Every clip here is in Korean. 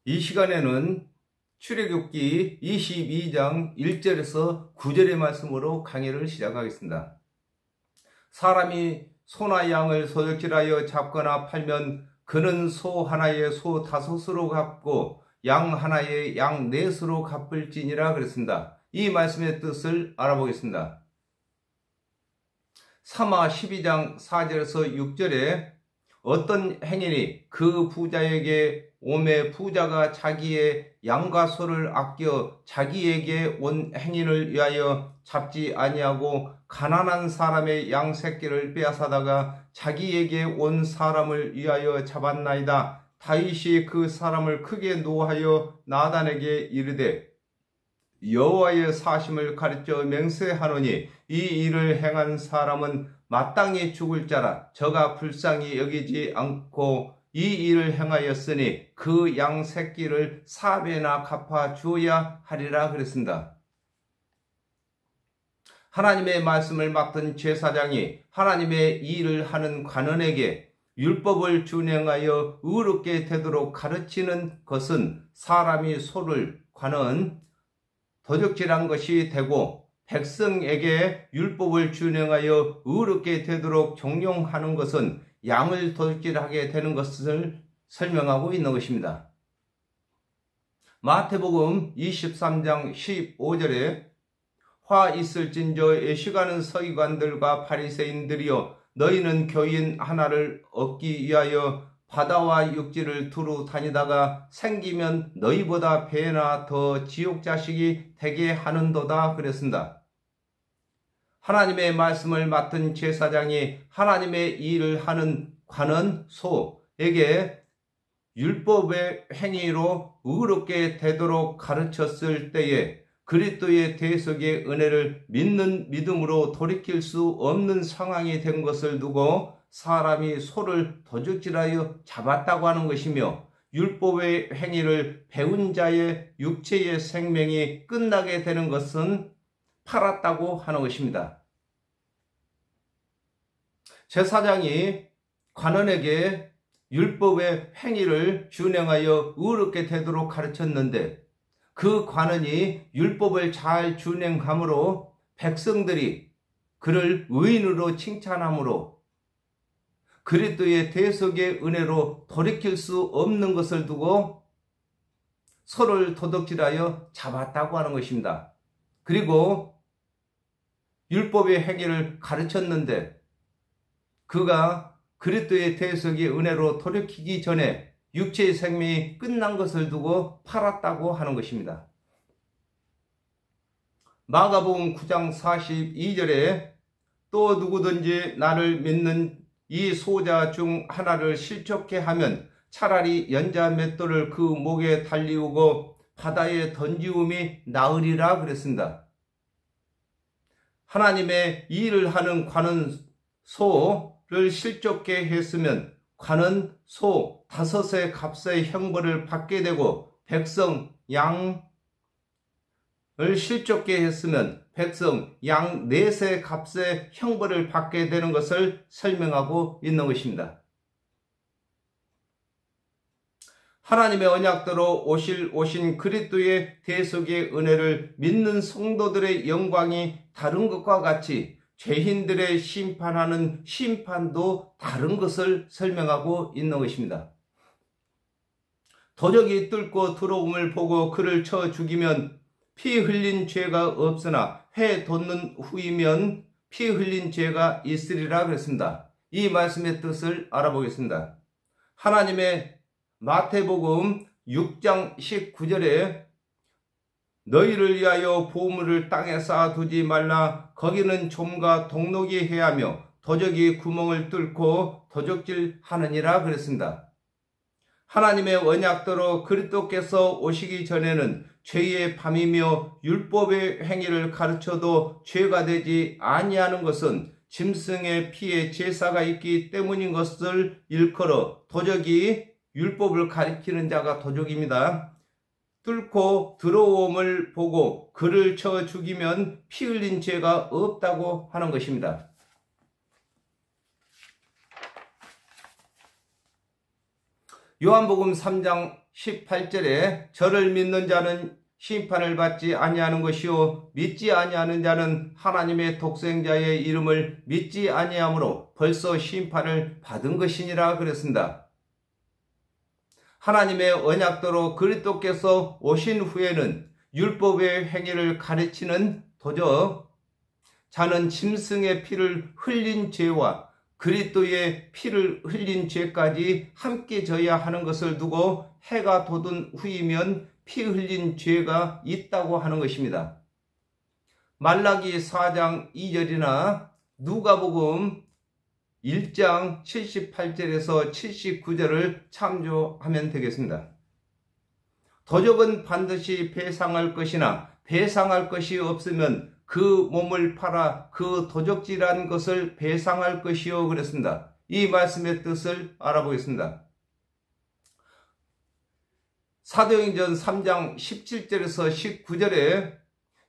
이 시간에는 출애굽기 22장 1절에서 9절의 말씀으로 강의를 시작하겠습니다. 사람이 소나 양을 소적질하여 잡거나 팔면 그는 소 하나에 소 5로 갚고 양 하나에 양 4수로 갚을지니라 그랬습니다. 이 말씀의 뜻을 알아보겠습니다. 사마 12장 4절에서 6절에 어떤 행인이 그 부자에게 오매 부자가 자기의 양과 소를 아껴 자기에게 온 행인을 위하여 잡지 아니하고 가난한 사람의 양 새끼를 빼앗아다가 자기에게 온 사람을 위하여 잡았나이다. 다윗이 그 사람을 크게 노하여 나단에게 이르되 여호와의 사심을 가르쳐 맹세하노니 이 일을 행한 사람은 마땅히 죽을 자라. 저가 불쌍히 여기지 않고 이 일을 행하였으니 그 양 새끼를 4배나 갚아 주어야 하리라 그랬습니다. 하나님의 말씀을 맡은 제사장이 하나님의 일을 하는 관원에게 율법을 준행하여 의롭게 되도록 가르치는 것은 사람이 소를 관원 도적질한 것이 되고 백성에게 율법을 준행하여 의롭게 되도록 종용하는 것은 양을 도적질하게 되는 것을 설명하고 있는 것입니다. 마태복음 23장 15절에 화 있을진저 애식하는 서기관들과 바리새인들이여 너희는 교인 하나를 얻기 위하여 바다와 육지를 두루 다니다가 생기면 너희보다 배나 더 지옥 자식이 되게 하는도다 그랬습니다. 하나님의 말씀을 맡은 제사장이 하나님의 일을 하는 관원 소에게 율법의 행위로 의롭게 되도록 가르쳤을 때에 그리스도의 대속의 은혜를 믿는 믿음으로 돌이킬 수 없는 상황이 된 것을 두고 사람이 소를 도적질하여 잡았다고 하는 것이며 율법의 행위를 배운 자의 육체의 생명이 끝나게 되는 것은 팔았다고 하는 것입니다. 제사장이 관원에게 율법의 행위를 준행하여 의롭게 되도록 가르쳤는데 그 관원이 율법을 잘 준행함으로 백성들이 그를 의인으로 칭찬함으로 그리스도의 대속의 은혜로 돌이킬 수 없는 것을 두고 소를 도둑질하여 잡았다고 하는 것입니다. 그리고 율법의 행위를 가르쳤는데 그가 그리스도의 대속의 은혜로 돌이키기 전에 육체의 생명이 끝난 것을 두고 팔았다고 하는 것입니다. 마가복음 9장 42절에 또 누구든지 나를 믿는 이 소자 중 하나를 실족케 하면 차라리 연자 맷돌을 그 목에 달리우고 바다에 던지움이 나으리라 그랬습니다. 하나님의 일을 하는 관원 소를 실족케 했으면 관원 소 5의 값의 형벌을 받게 되고 백성 양을 실족케 했으면 백성 양 4의 값의 형벌을 받게 되는 것을 설명하고 있는 것입니다. 하나님의 언약대로 오신 그리스도의 대속의 은혜를 믿는 성도들의 영광이 다른 것과 같이 죄인들의 심판하는 심판도 다른 것을 설명하고 있는 것입니다. 도적이 뚫고 들어옴을 보고 그를 쳐 죽이면 피 흘린 죄가 없으나 회 돋는 후이면 피 흘린 죄가 있으리라 그랬습니다. 이 말씀의 뜻을 알아보겠습니다. 하나님의 마태복음 6장 19절에 너희를 위하여 보물을 땅에 쌓아두지 말라. 거기는 좀과 동록이 해하며 도적이 구멍을 뚫고 도적질하느니라 그랬습니다. 하나님의 언약대로 그리스도께서 오시기 전에는 죄의 밤이며 율법의 행위를 가르쳐도 죄가 되지 아니하는 것은 짐승의 피에 제사가 있기 때문인 것을 일컬어 도적이 율법을 가리키는 자가 도적입니다. 뚫고 들어옴을 보고 그를 쳐 죽이면 피 흘린 죄가 없다고 하는 것입니다. 요한복음 3장 18절에 저를 믿는 자는 심판을 받지 아니하는 것이요 믿지 아니하는 자는 하나님의 독생자의 이름을 믿지 아니하므로 벌써 심판을 받은 것이니라 그랬습니다. 하나님의 언약대로 그리스도께서 오신 후에는 율법의 행위를 가르치는 도적 자는 짐승의 피를 흘린 죄와 그리스도의 피를 흘린 죄까지 함께 져야 하는 것을 두고 해가 돋은 후이면 피 흘린 죄가 있다고 하는 것입니다. 말라기 4장 2절이나 누가복음 1장 78절에서 79절을 참조하면 되겠습니다. 도적은 반드시 배상할 것이나 배상할 것이 없으면 그 몸을 팔아 그 도적질한 것을 배상할 것이요 그랬습니다. 이 말씀의 뜻을 알아보겠습니다. 사도행전 3장 17절에서 19절에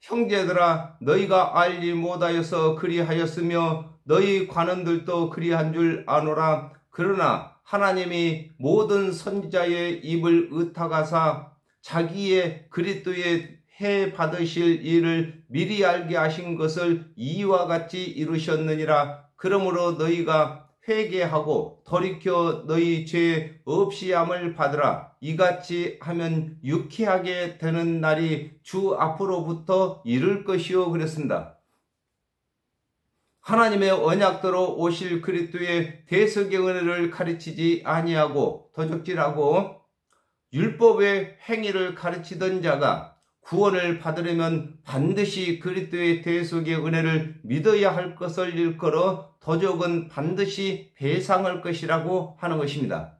형제들아 너희가 알지 못하여서 그리하였으며 너희 관원들도 그리한 줄 아노라. 그러나 하나님이 모든 선지자의 입을 의탁하사 자기의 그리스도의 해 받으실 일을 미리 알게 하신 것을 이와 같이 이루셨느니라. 그러므로 너희가 회개하고 돌이켜 너희 죄 없이 함을 받으라. 이같이 하면 유쾌하게 되는 날이 주 앞으로부터 이를 것이요 그랬습니다. 하나님의 언약대로 오실 그리스도의 대속의 은혜를 가르치지 아니하고 도적질하고 율법의 행위를 가르치던 자가 구원을 받으려면 반드시 그리스도의 대속의 은혜를 믿어야 할 것을 일컬어 도적은 반드시 배상할 것이라고 하는 것입니다.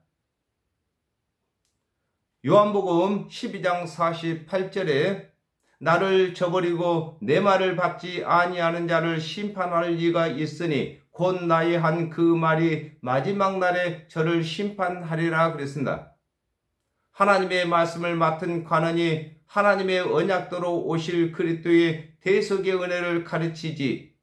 요한복음 12장 48절에 나를 저버리고 내 말을 받지 아니하는 자를 심판할 리가 있으니 곧 나의 한 그 말이 마지막 날에 저를 심판하리라 그랬습니다. 하나님의 말씀을 맡은 관원이 하나님의 언약대로 오실 그리스도의 대속의 은혜를 가르치지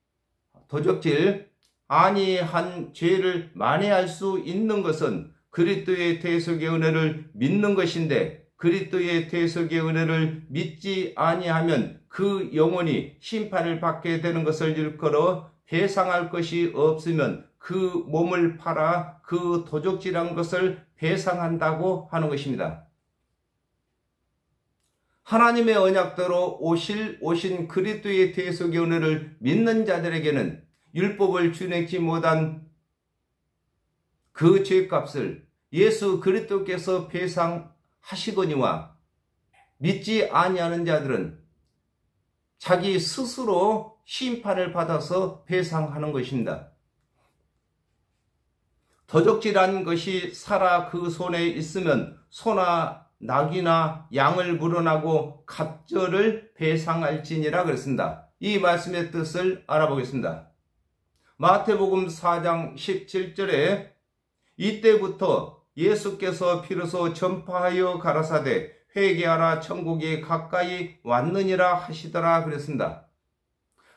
도적질 아니한 죄를 만회할 수 있는 것은 그리스도의 대속의 은혜를 믿는 것인데 그리스도의 대속의 은혜를 믿지 아니하면 그 영혼이 심판을 받게 되는 것을 일컬어 배상할 것이 없으면 그 몸을 팔아 그 도적질한 것을 배상한다고 하는 것입니다. 하나님의 언약대로 오신 그리스도의 대속의 은혜를 믿는 자들에게는 율법을 준행치 못한 그 죄값을 예수 그리스도께서 배상하시거니와 믿지 아니하는 자들은 자기 스스로 심판을 받아서 배상하는 것입니다. 도적질한 것이 살아 그 손에 있으면 소나 낙이나 양을 물어나고 갑절을 배상할지니라 그랬습니다. 이 말씀의 뜻을 알아보겠습니다. 마태복음 4장 17절에 이때부터 예수께서 비로소 전파하여 가라사대 회개하라 천국이 가까이 왔느니라 하시더라 그랬습니다.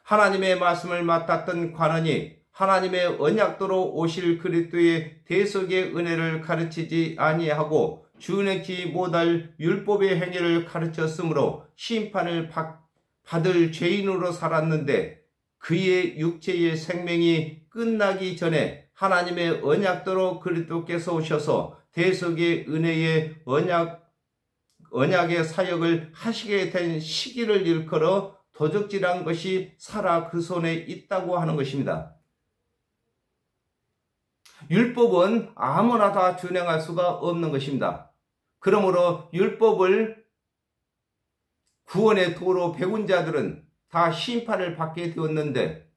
하나님의 말씀을 맡았던 관원이 하나님의 언약대로 오실 그리스도의 대속의 은혜를 가르치지 아니하고 준행치 못할 율법의 행위를 가르쳤으므로 심판을 받을 죄인으로 살았는데 그의 육체의 생명이 끝나기 전에 하나님의 언약대로 그리스도께서 오셔서 대속의 은혜의 언약의 사역을 하시게 된 시기를 일컬어 도적질한 것이 살아 그 손에 있다고 하는 것입니다. 율법은 아무나 다 준행할 수가 없는 것입니다. 그러므로 율법을 구원의 도로 배운 자들은 다 심판을 받게 되었는데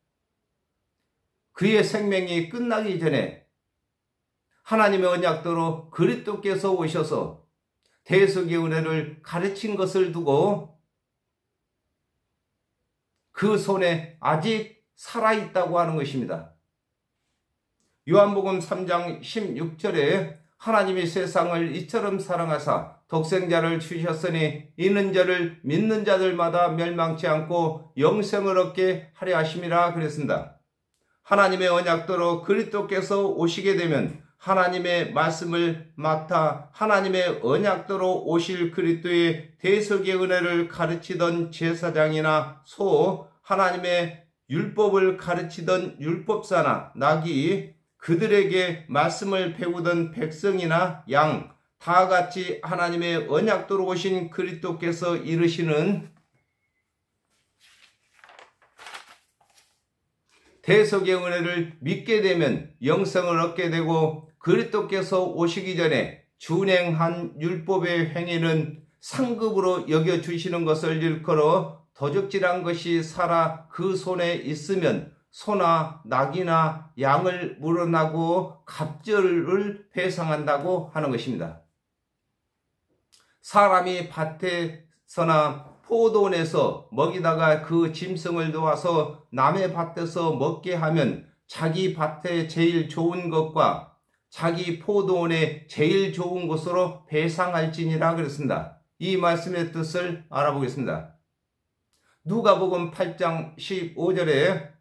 그의 생명이 끝나기 전에 하나님의 언약대로 그리스도께서 오셔서 대속의 은혜를 가르친 것을 두고 그 손에 아직 살아있다고 하는 것입니다. 요한복음 3장 16절에 하나님이 세상을 이처럼 사랑하사 독생자를 주셨으니 이는 저를 믿는 자들마다 멸망치 않고 영생을 얻게 하려 하심이라 그랬습니다. 하나님의 언약대로 그리스도께서 오시게 되면 하나님의 말씀을 맡아 하나님의 언약대로 오실 그리스도의 대속의 은혜를 가르치던 제사장이나 소, 하나님의 율법을 가르치던 율법사나 낙이, 그들에게 말씀을 배우던 백성이나 양, 다 같이 하나님의 언약대로 오신 그리스도께서 이르시는 대속의 은혜를 믿게 되면 영생을 얻게 되고, 그리스도께서 오시기 전에 준행한 율법의 행위는 상급으로 여겨주시는 것을 일컬어 도적질한 것이 살아 그 손에 있으면 소나 낙이나 양을 물어나고 갑절을 배상한다고 하는 것입니다. 사람이 밭에서나 포도원에서 먹이다가 그 짐승을 놓아서 남의 밭에서 먹게 하면 자기 밭에 제일 좋은 것과 자기 포도원에 제일 좋은 것으로 배상할지니라 그랬습니다. 이 말씀의 뜻을 알아보겠습니다. 누가복음 8장 15절에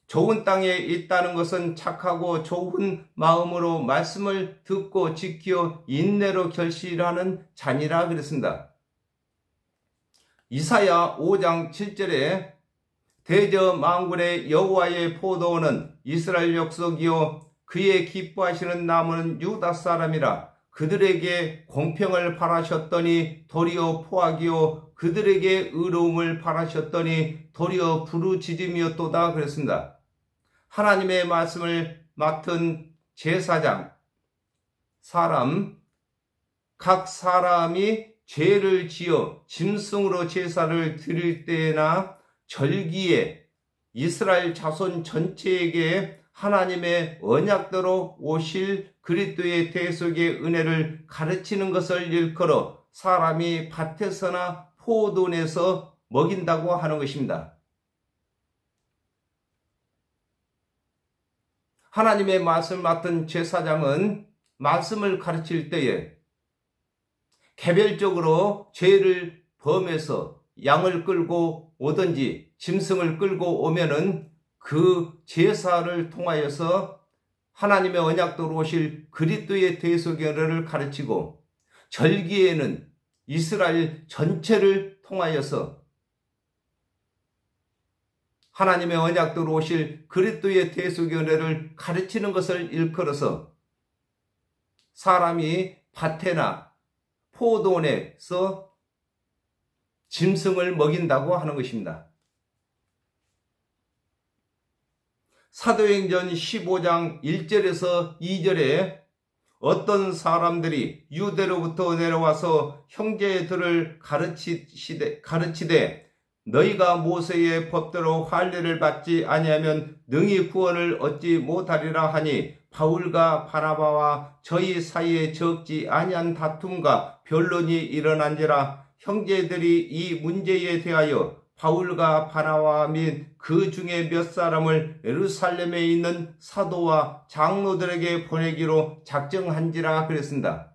좋은 땅에 있다는 것은 착하고 좋은 마음으로 말씀을 듣고 지켜 인내로 결실하는 자니라 그랬습니다. 이사야 5장 7절에 대저 만군의 여호와의 포도원은 이스라엘 족속이요 그의 기뻐하시는 나무는 유다 사람이라. 그들에게 공평을 바라셨더니 도리어 포악이요 그들에게 의로움을 바라셨더니 도리어 부르짖음이었도다 그랬습니다. 하나님의 말씀을 맡은 제사장, 각 사람이 죄를 지어 짐승으로 제사를 드릴 때나 절기에 이스라엘 자손 전체에게 하나님의 언약대로 오실 그리스도의 대속의 은혜를 가르치는 것을 일컬어 사람이 밭에서나 포도원에서 먹인다고 하는 것입니다. 하나님의 말씀을 맡은 제사장은 말씀을 가르칠 때에 개별적으로 죄를 범해서 양을 끌고 오든지 짐승을 끌고 오면은 그 제사를 통하여서 하나님의 언약대로 오실 그리스도의 대속의 은혜를 가르치고, 절기에는 이스라엘 전체를 통하여서 하나님의 언약대로 오실 그리스도의 대속의 은혜를 가르치는 것을 일컬어서 사람이 밭에나 포도원에서 짐승을 먹인다고 하는 것입니다. 사도행전 15장 1절에서 2절에 어떤 사람들이 유대로부터 내려와서 형제들을 가르치되 너희가 모세의 법대로 할례를 받지 아니하면 능히 구원을 얻지 못하리라 하니, 바울과 바나바와 저희 사이에 적지 아니한 다툼과 변론이 일어난지라. 형제들이 이 문제에 대하여 바울과 바나바 및 그 중에 몇 사람을 예루살렘에 있는 사도와 장로들에게 보내기로 작정한지라 그랬습니다.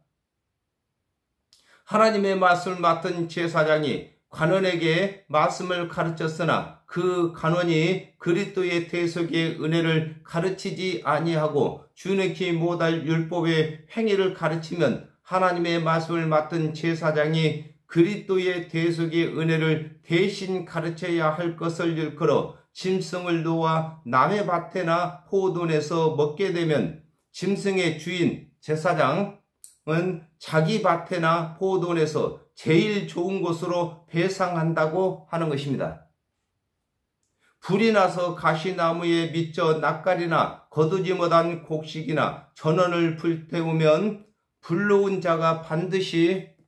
하나님의 말씀을 맡은 제사장이 관원에게 말씀을 가르쳤으나 그 관원이 그리스도의 대속의 은혜를 가르치지 아니하고 준행치 못할 율법의 행위를 가르치면 하나님의 말씀을 맡은 제사장이 그리스도의 대속의 은혜를 대신 가르쳐야 할 것을 일컬어 짐승을 놓아 남의 밭에나 포도원에서 먹게 되면 짐승의 주인 제사장은 자기 밭에나 포도원에서 제일 좋은 곳으로 배상한다고 하는 것입니다. 불이 나서 가시나무에 미쳐 낯가리나 거두지 못한 곡식이나 전원을 불태우면 불러온 자가 반드시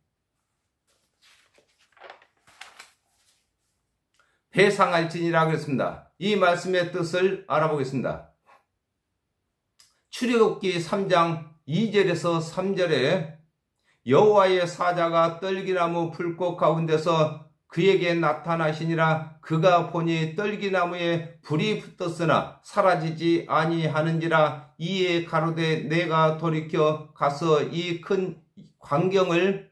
배상할지니라 그랬습니다. 이 말씀의 뜻을 알아보겠습니다. 출애굽기 3장 2절에서 3절에 여호와의 사자가 떨기나무 풀꽃 가운데서 그에게 나타나시니라. 그가 보니 떨기나무에 불이 붙었으나 사라지지 아니하는지라. 이에 가로되 내가 돌이켜 가서 이 큰 광경을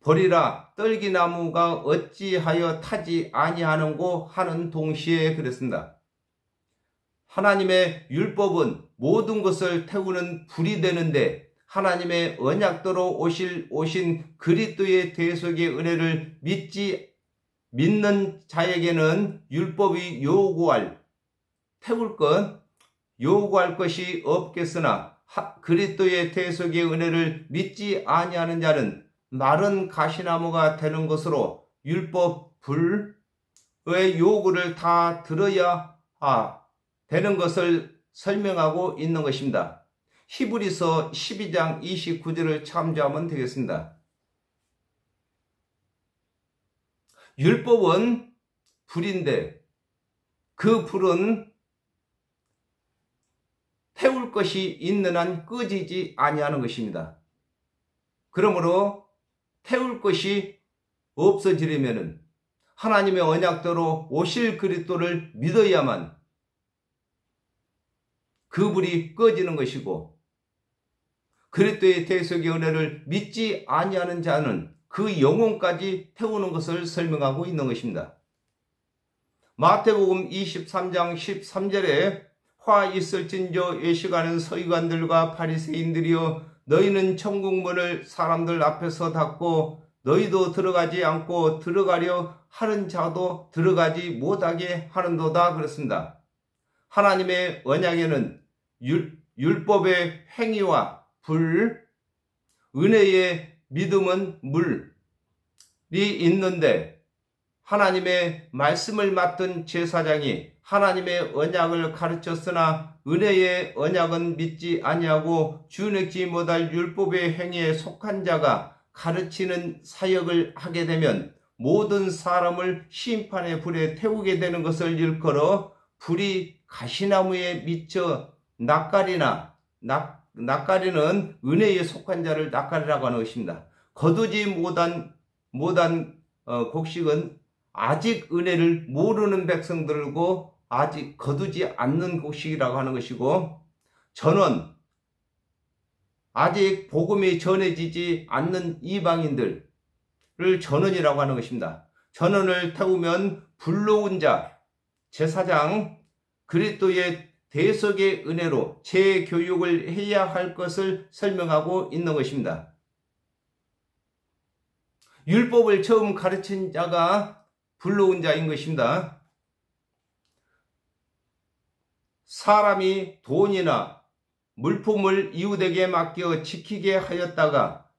보리라. 떨기나무가 어찌하여 타지 아니하는고 하는 동시에 그랬습니다. 하나님의 율법은 모든 것을 태우는 불이 되는데 하나님의 언약대로 오신 그리스도의 대속의 은혜를 믿는 자에게는 율법이 요구할 것이 없겠으나 그리스도의 대속의 은혜를 믿지 아니하는 자는 마른 가시나무가 되는 것으로 율법 불의 요구를 다 들어야 되는 것을 설명하고 있는 것입니다. 히브리서 12장 29절을 참조하면 되겠습니다. 율법은 불인데 그 불은 태울 것이 있는 한 꺼지지 아니하는 것입니다. 그러므로 태울 것이 없어지려면 하나님의 언약대로 오실 그리스도를 믿어야만 그 불이 꺼지는 것이고, 그리스도의 대속의 은혜를 믿지 아니하는 자는 그 영혼까지 태우는 것을 설명하고 있는 것입니다. 마태복음 23장 13절에 화 있을진저 외식하는 서기관들과 바리새인들이여, 너희는 천국문을 사람들 앞에서 닫고 너희도 들어가지 않고 들어가려 하는 자도 들어가지 못하게 하는도다. 그렇습니다. 하나님의 언약에는 율법의 행위와 은혜의 믿음은 물이 있는데, 하나님의 말씀을 맡은 제사장이 하나님의 언약을 가르쳤으나 은혜의 언약은 믿지 아니하고 주눅지 못할 율법의 행위에 속한 자가 가르치는 사역을 하게 되면 모든 사람을 심판의 불에 태우게 되는 것을 일컬어 불이 가시나무에 미쳐 낯가리는 은혜에 속한 자를 낯가리라고 하는 것입니다. 거두지 못한 곡식은 아직 은혜를 모르는 백성들고 아직 거두지 않는 곡식이라고 하는 것이고, 전원 아직 복음이 전해지지 않는 이방인들을 전원이라고 하는 것입니다. 전원을 태우면 불러온 자, 제사장, 그리스도의 대속의 은혜로 재교육을 해야 할 것을 설명하고 있는 것입니다. 율법을 처음 가르친 자가 불러온 자인 것입니다. 사람이 돈이나 물품을 이웃에게 맡겨 지키게 하였다가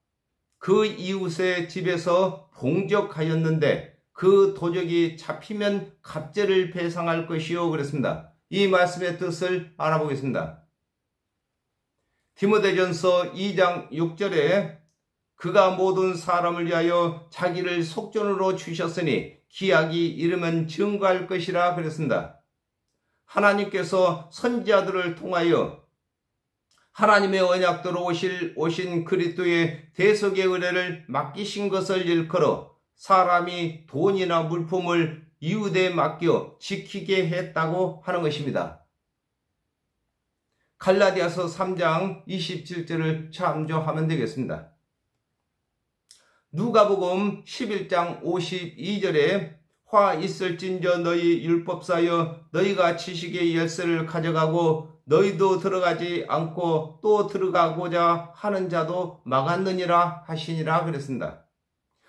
그 이웃의 집에서 봉적하였는데 그 도적이 잡히면 갑제를 배상할 것이요. 그랬습니다. 이 말씀의 뜻을 알아보겠습니다. 디모데전서 2장 6절에 그가 모든 사람을 위하여 자기를 속전으로 주셨으니 기약이 이르면 증거할 것이라 그랬습니다. 하나님께서 선지자들을 통하여 하나님의 언약대로 오신 그리스도의 대속의 은혜를 맡기신 것을 일컬어 사람이 돈이나 물품을 이웃에 맡겨 지키게 했다고 하는 것입니다. 갈라디아서 3장 27절을 참조하면 되겠습니다. 누가복음 11장 52절에 화 있을진저 너희 율법사여, 너희가 지식의 열쇠를 가져가고 너희도 들어가지 않고 또 들어가고자 하는 자도 막았느니라 하시니라 그랬습니다.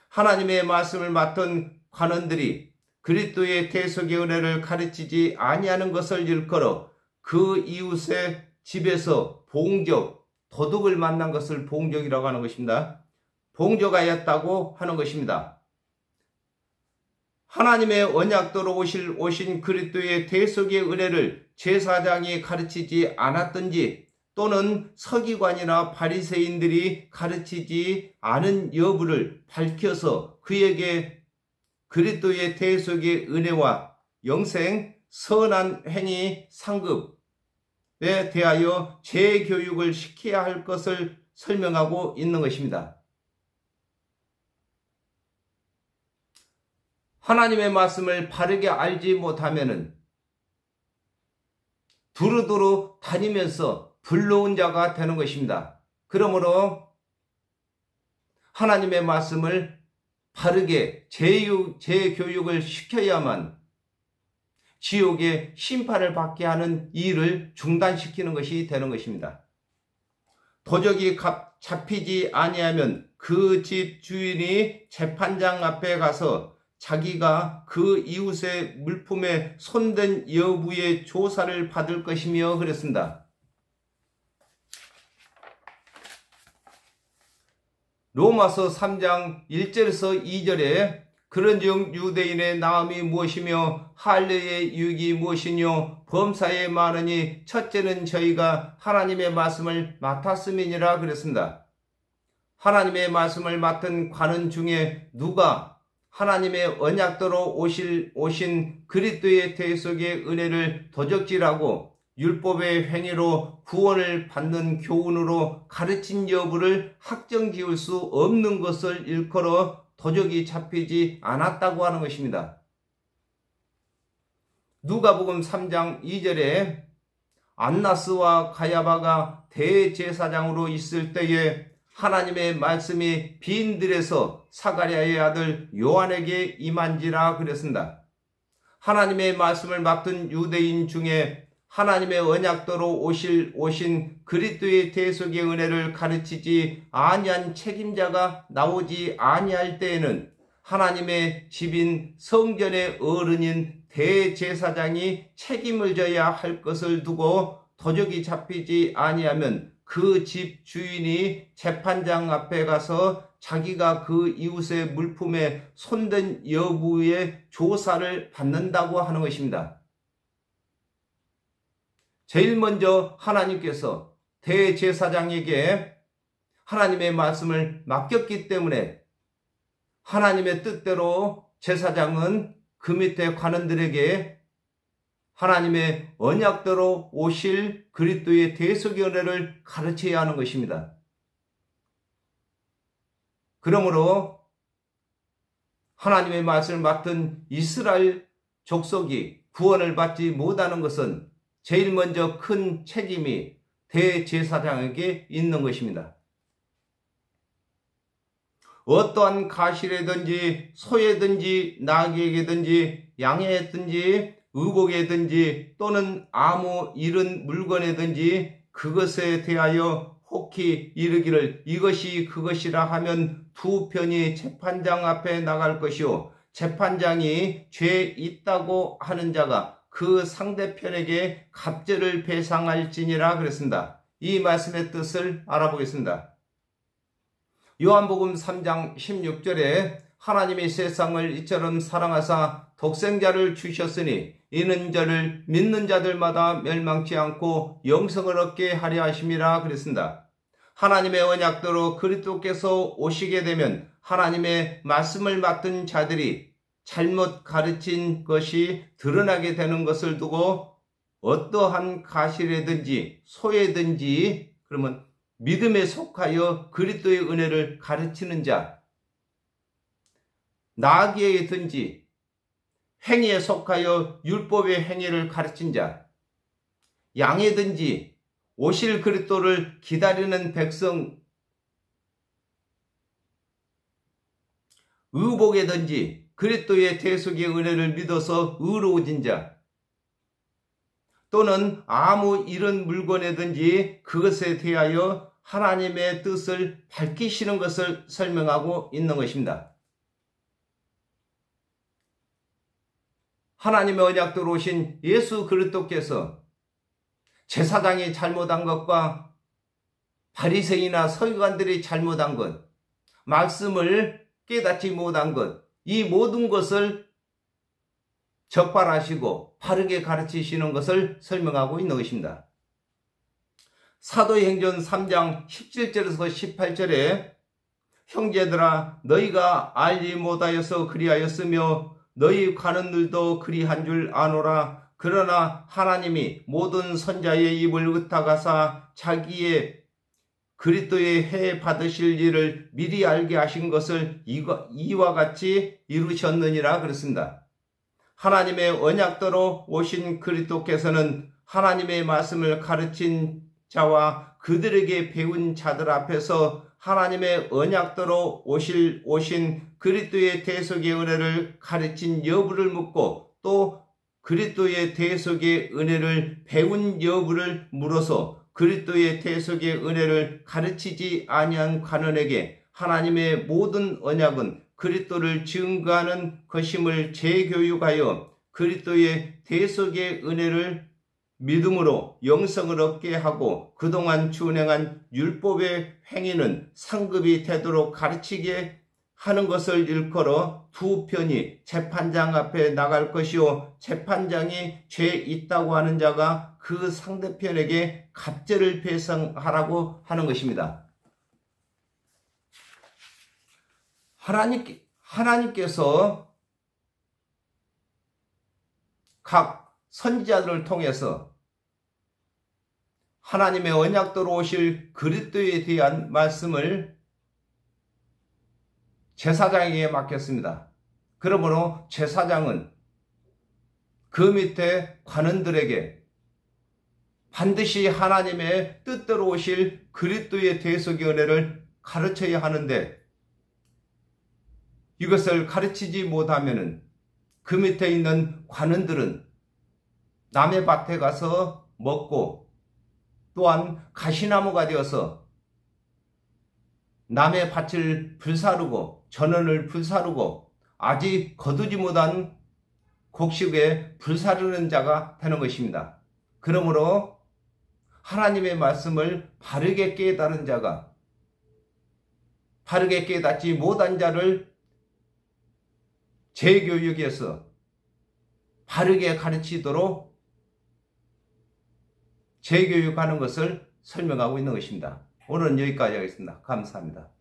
하나님의 말씀을 맡은 관원들이 그리스도의 대속의 은혜를 가르치지 아니하는 것을 일컬어 그 이웃의 집에서 도둑을 만난 것을 봉적이라고 하는 것입니다. 봉적하였다고 하는 것입니다. 하나님의 언약대로 오신 그리스도의 대속의 은혜를 제사장이 가르치지 않았든지 또는 서기관이나 바리새인들이 가르치지 않은 여부를 밝혀서 그에게 그리스도의 대속의 은혜와 영생, 선한 행위, 상급에 대하여 재교육을 시켜야 할 것을 설명하고 있는 것입니다. 하나님의 말씀을 바르게 알지 못하면은 두루두루 다니면서 불러온 자가 되는 것입니다. 그러므로 하나님의 말씀을 바르게 재교육을 시켜야만 지옥의 심판을 받게 하는 일을 중단시키는 것이 되는 것입니다. 도적이 잡히지 아니하면 그 집 주인이 재판장 앞에 가서 자기가 그 이웃의 물품에 손댄 여부의 조사를 받을 것이며 그랬습니다. 로마서 3장 1절에서 2절에 그런즉 유대인의 나음이 무엇이며 할례의 유익이 무엇이뇨 범사에 많으니 첫째는 저희가 하나님의 말씀을 맡았음이니라 그랬습니다. 하나님의 말씀을 맡은 관원 중에 누가 하나님의 언약대로 오신 그리스도의 대속의 은혜를 도적질하고 율법의 행위로 구원을 받는 교훈으로 가르친 여부를 확정지을 수 없는 것을 일컬어 도적이 잡히지 않았다고 하는 것입니다. 누가복음 3장 2절에 안나스와 가야바가 대제사장으로 있을 때에 하나님의 말씀이 빈들에서 사가랴의 아들 요한에게 임한지라 그랬습니다. 하나님의 말씀을 맡은 유대인 중에 하나님의 언약대로 오신 그리스도의 대속의 은혜를 가르치지 아니한 책임자가 나오지 아니할 때에는 하나님의 집인 성전의 어른인 대제사장이 책임을 져야 할 것을 두고 도적이 잡히지 아니하면 그 집 주인이 재판장 앞에 가서 자기가 그 이웃의 물품에 손댄 여부의 조사를 받는다고 하는 것입니다. 제일 먼저 하나님께서 대제사장에게 하나님의 말씀을 맡겼기 때문에 하나님의 뜻대로 제사장은 그 밑에 관원들에게 하나님의 언약대로 오실 그리스도의 대속의 은혜를 가르쳐야 하는 것입니다. 그러므로 하나님의 말씀을 맡은 이스라엘 족속이 구원을 받지 못하는 것은 제일 먼저 큰 책임이 대제사장에게 있는 것입니다. 어떠한 가시라든지 소에든지 나귀에게든지 양에든지 의복에든지 또는 아무 잃은 물건에든지 그것에 대하여 혹히 이르기를 이것이 그것이라 하면 두 편이 재판장 앞에 나갈 것이요 재판장이 죄 있다고 하는 자가 그 상대편에게 갑절을 배상할지니라 그랬습니다. 이 말씀의 뜻을 알아보겠습니다. 요한복음 3장 16절에 하나님이 세상을 이처럼 사랑하사 독생자를 주셨으니 이는 저를 믿는 자들마다 멸망치 않고 영생을 얻게 하려 하심이라 그랬습니다. 하나님의 언약대로 그리스도께서 오시게 되면 하나님의 말씀을 맡은 자들이 잘못 가르친 것이 드러나게 되는 것을 두고 어떠한 가시라든지 소에든지 그러면 믿음에 속하여 그리스도의 은혜를 가르치는 자, 나귀에든지 행위에 속하여 율법의 행위를 가르친 자, 양에든지 오실 그리스도를 기다리는 백성, 의복에든지 그리스도의 대속의 은혜를 믿어서 의로워진 자, 또는 아무 이런 물건에든지 그것에 대하여 하나님의 뜻을 밝히시는 것을 설명하고 있는 것입니다. 하나님의 언약대로 오신 예수 그리스도께서 제사장이 잘못한 것과 바리새인이나 서기관들이 잘못한 것, 말씀을 깨닫지 못한 것, 이 모든 것을 적발하시고 바르게 가르치시는 것을 설명하고 있는 것입니다. 사도행전 3장 17절에서 18절에 형제들아 너희가 알지 못하여서 그리하였으며 너희 관원들도 그리한 줄 아노라. 그러나 하나님이 모든 선자의 입을 의탁하사 자기의 그리스도의 해 받으실 일을 미리 알게 하신 것을 이와 같이 이루셨느니라 그랬습니다. 하나님의 언약대로 오신 그리스도께서는 하나님의 말씀을 가르친 자와 그들에게 배운 자들 앞에서 하나님의 언약대로 오신 그리스도의 대속의 은혜를 가르친 여부를 묻고 또 그리스도의 대속의 은혜를 배운 여부를 물어서 그리스도의 대속의 은혜를 가르치지 아니한 관원에게 하나님의 모든 언약은 그리스도를 증거하는 것임을 재교육하여 그리스도의 대속의 은혜를 믿음으로 영성을 얻게 하고 그동안 준행한 율법의 행위는 상급이 되도록 가르치게 하는 것을 일컬어 두 편이 재판장 앞에 나갈 것이요 재판장이 죄 있다고 하는 자가 그 상대편에게 갑절을 배상하라고 하는 것입니다. 하나님께서 각 선지자들을 통해서 하나님의 언약대로 오실 그리스도에 대한 말씀을 제사장에게 맡겼습니다. 그러므로 제사장은 그 밑에 관원들에게 반드시 하나님의 뜻대로 오실 그리스도의 대속의 은혜를 가르쳐야 하는데 이것을 가르치지 못하면 그 밑에 있는 관원들은 남의 밭에 가서 먹고 또한 가시나무가 되어서 남의 밭을 불사르고 전원을 불사르고 아직 거두지 못한 곡식에 불사르는 자가 되는 것입니다. 그러므로 하나님의 말씀을 바르게 깨달은 자가 바르게 깨닫지 못한 자를 재교육에서 바르게 가르치도록 재교육하는 것을 설명하고 있는 것입니다. 오늘은 여기까지 하겠습니다. 감사합니다.